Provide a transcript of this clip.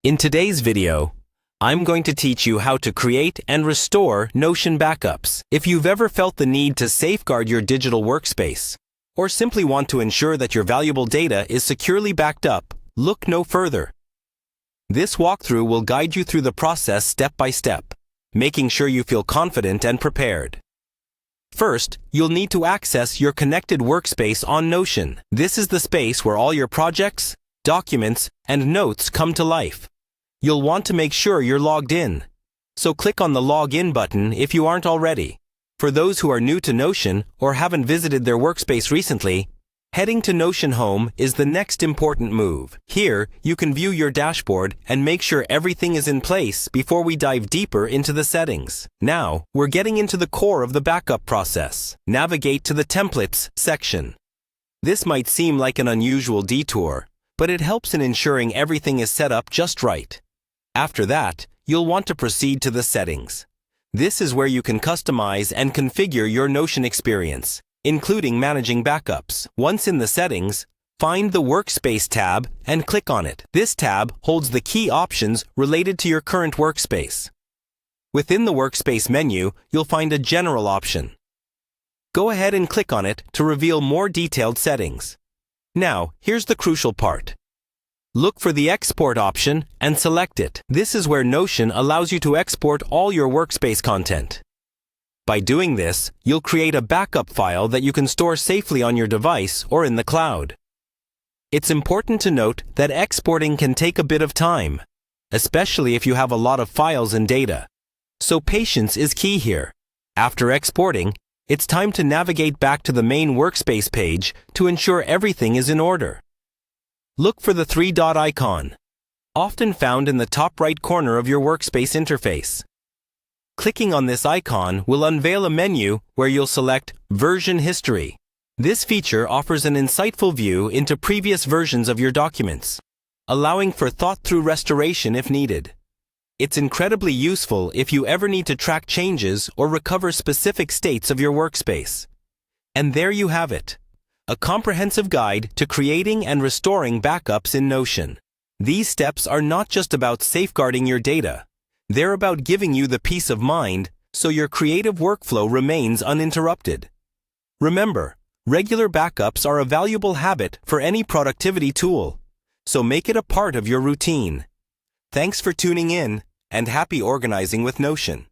In today's video, I'm going to teach you how to create and restore Notion backups. If you've ever felt the need to safeguard your digital workspace, or simply want to ensure that your valuable data is securely backed up, look no further. This walkthrough will guide you through the process step by step, making sure you feel confident and prepared. First, you'll need to access your connected workspace on Notion. This is the space where all your projects, documents, and notes come to life. You'll want to make sure you're logged in, so click on the Login button if you aren't already. For those who are new to Notion or haven't visited their workspace recently, heading to Notion Home is the next important move. Here, you can view your dashboard and make sure everything is in place before we dive deeper into the settings. Now, we're getting into the core of the backup process. Navigate to the Templates section. This might seem like an unusual detour, but it helps in ensuring everything is set up just right. After that, you'll want to proceed to the settings. This is where you can customize and configure your Notion experience, including managing backups. Once in the settings, find the Workspace tab and click on it. This tab holds the key options related to your current workspace. Within the Workspace menu, you'll find a General option. Go ahead and click on it to reveal more detailed settings. Now, here's the crucial part. Look for the Export option and select it. This is where Notion allows you to export all your workspace content. By doing this, you'll create a backup file that you can store safely on your device or in the cloud. It's important to note that exporting can take a bit of time, especially if you have a lot of files and data. So patience is key here. After exporting, it's time to navigate back to the main workspace page to ensure everything is in order. Look for the three-dot icon, often found in the top right corner of your workspace interface. Clicking on this icon will unveil a menu where you'll select Version History. This feature offers an insightful view into previous versions of your documents, allowing for thought-through restoration if needed. It's incredibly useful if you ever need to track changes or recover specific states of your workspace. And there you have it, a comprehensive guide to creating and restoring backups in Notion. These steps are not just about safeguarding your data. They're about giving you the peace of mind so your creative workflow remains uninterrupted. Remember, regular backups are a valuable habit for any productivity tool, so make it a part of your routine. Thanks for tuning in, and happy organizing with Notion.